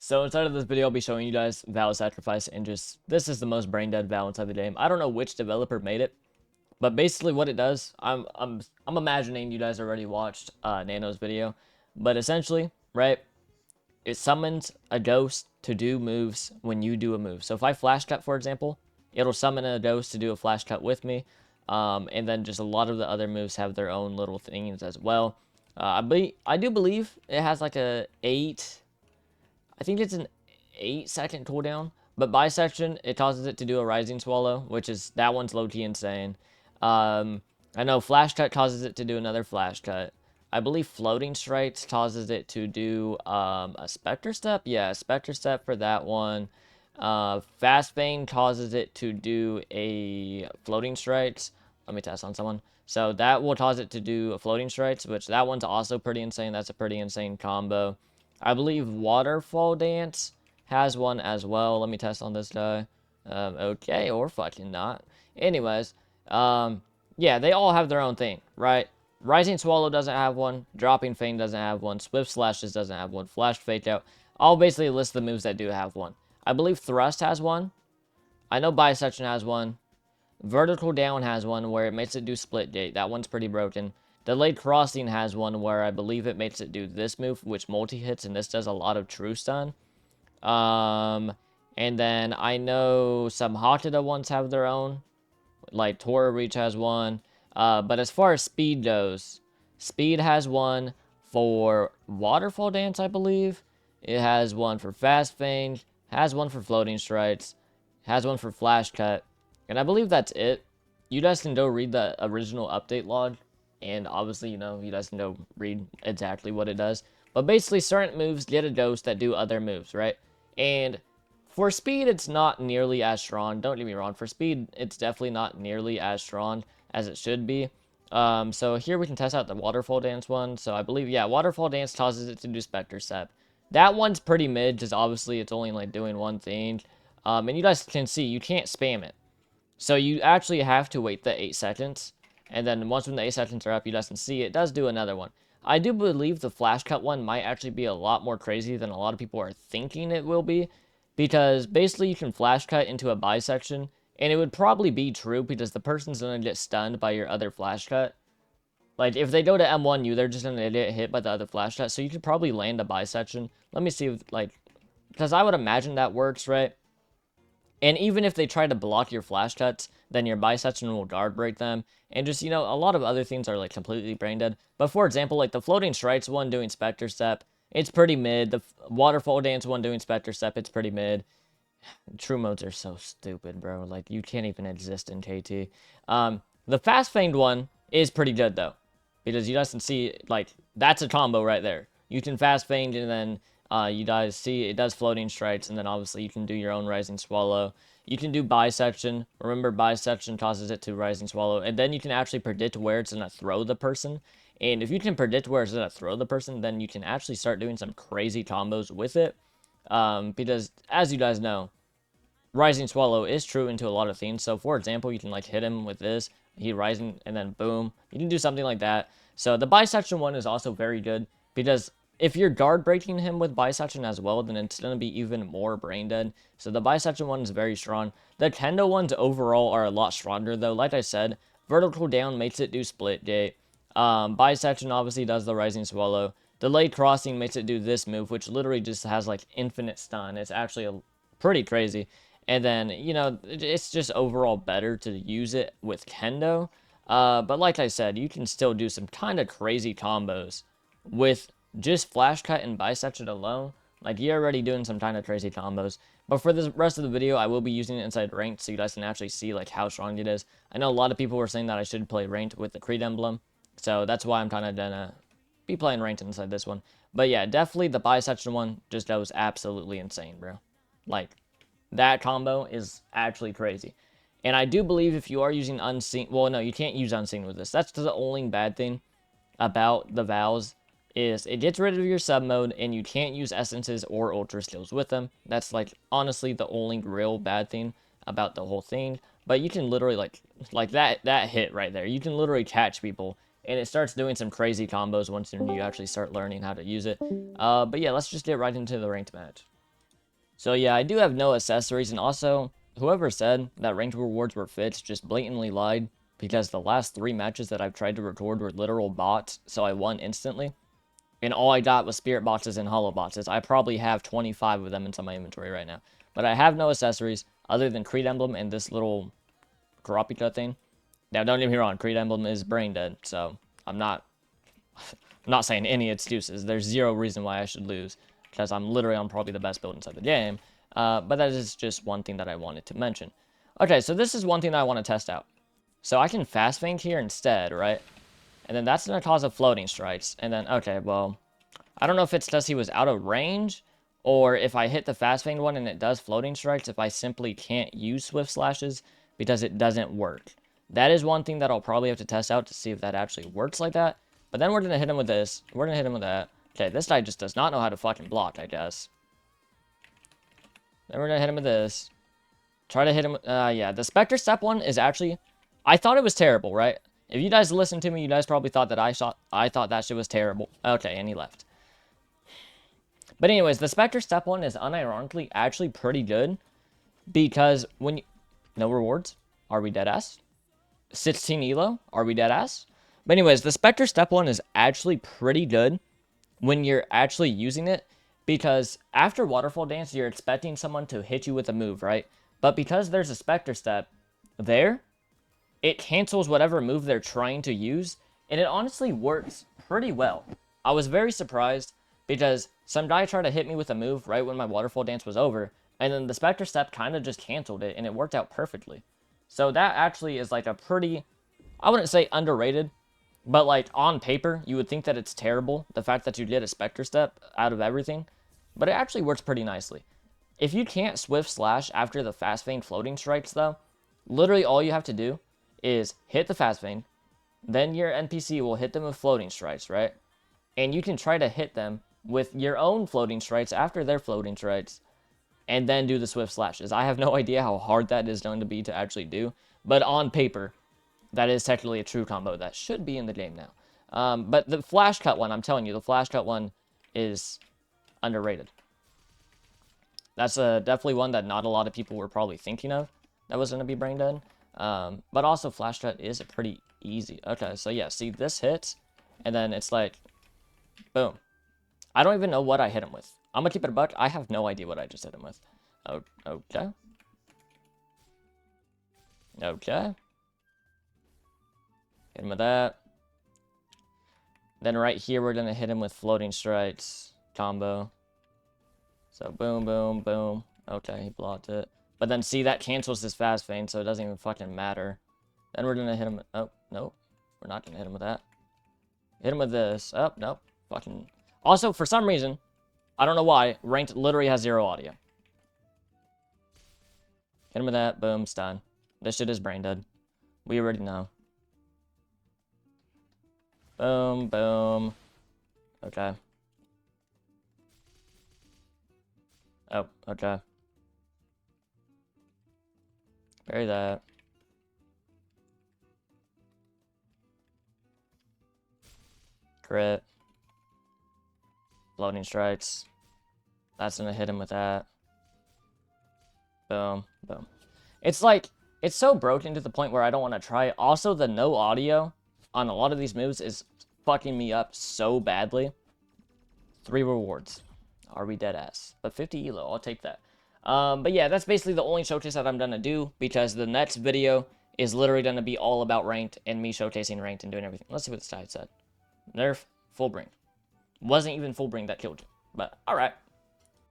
So inside of this video, I'll be showing you guys VOW Sacrifice, and just this is the most brain dead VOW inside the game. I don't know which developer made it, but basically what it does, I'm imagining you guys already watched Nano's video, but essentially, right, it summons a ghost to do moves when you do a move. So if I flash cut, for example, it'll summon a ghost to do a flash cut with me, and then just a lot of the other moves have their own little things as well. I do believe it has like a 8. I think it's an 8-second cooldown, but bisection, it causes it to do a rising swallow, which is, that one's low-key insane. I know flash cut causes it to do another flash cut. I believe floating strikes causes it to do a specter step. Yeah, a specter step for that one. Fast Bane causes it to do a floating strikes. Let me test on someone. So that will cause it to do a floating strikes, which that one's also pretty insane. That's a pretty insane combo. I believe Waterfall Dance has one as well. Let me test on this guy. Okay, or fucking not. Anyways, yeah, they all have their own thing, right? Rising Swallow doesn't have one. Dropping Fang doesn't have one. Swift Slashes doesn't have one. Flash Fake Out. I'll basically list the moves that do have one. I believe Thrust has one. I know Bisection has one. Vertical Down has one where it makes it do Split Gate. That one's pretty broken. Delayed Crossing has one where I believe it makes it do this move, which multi-hits, and this does a lot of true stun. And then I know some Hakuda ones have their own. Like Tora Reach has one. But as far as speed goes, Speed has one for Waterfall Dance, I believe. It has one for Fast Fang. Has one for Floating Strikes. Has one for Flash Cut. And I believe that's it. You guys can go read the original update log. And obviously, you know, you guys can go read exactly what it does. But basically, certain moves get a ghost that do other moves, right? And for speed, it's not nearly as strong. Don't get me wrong. For speed, it's definitely not nearly as strong as it should be. So here we can test out the Waterfall Dance one. So I believe, yeah, Waterfall Dance causes it to do Spectre Step. That one's pretty mid, because obviously it's only like doing one thing. And you guys can see, you can't spam it. So you actually have to wait the 8 seconds. And then once when the 8 seconds are up, you guys can see it does do another one. I do believe the flash cut one might actually be a lot more crazy than a lot of people are thinking it will be. Because basically you can flash cut into a bisection. And it would probably be true because the person's going to get stunned by your other flash cut. Like, if they go to M1U, they're just going to get hit by the other flash cut. So you could probably land a bisection. Let me see if, like, because I would imagine that works, right? And even if they try to block your flash cuts, then your bisection will guard break them. And just, you know, a lot of other things are, like, completely brain dead. But for example, like, the Floating Strikes one doing Spectre Step, it's pretty mid. The Waterfall Dance one doing Spectre Step, it's pretty mid. True modes are so stupid, bro. Like, you can't even exist in KT. The Fast Fanged one is pretty good, though. Because you guys can see, like, that's a combo right there. You can Fast Fanged, and then you guys see it does Floating Strikes, and then obviously you can do your own Rising Swallow. You can do Bisection. Remember, Bisection causes it to Rising Swallow. And then you can actually predict where it's going to throw the person. And if you can predict where it's going to throw the person, then you can actually start doing some crazy combos with it. Because, as you guys know, Rising Swallow is true into a lot of things. So, for example, you can, like, hit him with this. He rising, and then boom. You can do something like that. So, the Bisection one is also very good. Because if you're guard breaking him with Bisection as well, then it's going to be even more brain dead. So, the Bisection one is very strong. The Kendo ones overall are a lot stronger, though. Like I said, Vertical Down makes it do Split Gate. Bisection obviously does the Rising Swallow. Delayed Crossing makes it do this move, which literally just has, like, infinite stun. It's actually pretty crazy. And then, you know, it's just overall better to use it with Kendo. But like I said, you can still do some kind of crazy combos with just Flash Cut and Bisection alone. Like, you're already doing some kind of crazy combos. But for the rest of the video, I will be using it inside Ranked so you guys can actually see, like, how strong it is. I know a lot of people were saying that I should play Ranked with the Creed emblem. So that's why I'm kind of gonna be playing Ranked inside this one. But yeah, definitely the Bisection one just goes absolutely insane, bro. Like, that combo is actually crazy. And I do believe if you are using Unseen... Well, no, you can't use Unseen with this. That's the only bad thing about the VOWs, is it gets rid of your sub mode, and you can't use Essences or Ultra Skills with them. That's, like, honestly the only real bad thing about the whole thing. But you can literally, like that hit right there. You can literally catch people, and it starts doing some crazy combos once you actually start learning how to use it. But yeah, let's just get right into the ranked match. So yeah, I do have no accessories, and also, whoever said that ranked rewards were fits just blatantly lied, because the last 3 matches that I've tried to record were literal bots, so I won instantly. And all I got was spirit boxes and hollow boxes. I probably have 25 of them inside my inventory right now. But I have no accessories other than Creed Emblem and this little Karapika thing. Now, don't get me wrong, Creed Emblem is brain dead, so I'm not saying any excuses. There's zero reason why I should lose, because I'm literally on probably the best build inside the game. But that is just one thing that I wanted to mention. Okay, so this is one thing that I want to test out. So I can fast feint here instead, right? And then that's going to cause a floating strikes. And then, okay, well, I don't know if it's because he was out of range, or if I hit the fast feint one and it does floating strikes, if I simply can't use swift slashes because it doesn't work. That is one thing that I'll probably have to test out to see if that actually works like that. But then we're going to hit him with this. We're going to hit him with that. Okay, this guy just does not know how to fucking block, I guess. Then we're going to hit him with this. Try to hit him. Yeah, the Spectre Step one is actually... I thought it was terrible, right? If you guys listened to me, you guys probably thought that I thought that shit was terrible. Okay, and he left. But anyways, the Spectre Step one is unironically actually pretty good. Because when you... No rewards? Are we dead ass? 16 elo? Are we dead ass? But anyways, the Spectre Step one is actually pretty good when you're actually using it. Because after Waterfall Dance, you're expecting someone to hit you with a move, right? But because there's a Spectre Step there, it cancels whatever move they're trying to use. And it honestly works pretty well. I was very surprised because some guy tried to hit me with a move right when my Waterfall Dance was over. And then the Spectre Step kind of just canceled it, and it worked out perfectly. So that actually is like a pretty, I wouldn't say underrated, but like on paper, you would think that it's terrible, the fact that you get a Spectre Step out of everything. But it actually works pretty nicely. If you can't Swift Slash after the Fast Feint floating strikes though, literally all you have to do is hit the Fast Feint, then your NPC will hit them with floating strikes, right? And you can try to hit them with your own floating strikes after their floating strikes, and then do the Swift Slashes. I have no idea how hard that is going to be to actually do, but on paper, that is technically a true combo that should be in the game now. But the Flash Cut one, I'm telling you, the Flash Cut one is underrated. That's definitely one that not a lot of people were probably thinking of that was going to be brain dead. But also, Flash Cut is a pretty easy. Okay, so yeah, see, this hits, and then it's like, boom. I don't even know what I hit him with. I'm gonna keep it a buck. I have no idea what I just hit him with. Oh, okay. Okay. Hit him with that. Then right here, we're gonna hit him with floating strikes combo. So boom, boom, boom. Okay, he blocked it. But then see, that cancels his fast feint, so it doesn't even fucking matter. Then we're gonna hit him. Oh, nope. We're not gonna hit him with that. Hit him with this. Oh, nope. Fucking. Also, for some reason, I don't know why, ranked literally has 0 audio. Hit him with that. Boom. Stun. This shit is brain dead. We already know. Boom. Boom. Okay. Oh, okay. Bury that. Crit. Floating strikes. That's gonna hit him with that. Boom. Boom. It's like, it's so broken to the point where I don't want to try it. Also, the no audio on a lot of these moves is fucking me up so badly. 3 rewards. Are we dead ass? But 50 elo, I'll take that. But yeah, that's basically the only showcase that I'm gonna do, because the next video is literally gonna be all about ranked and me showcasing ranked and doing everything. Let's see what this guy said. Nerf, full bring. Wasn't even full bring that killed you. But, alright.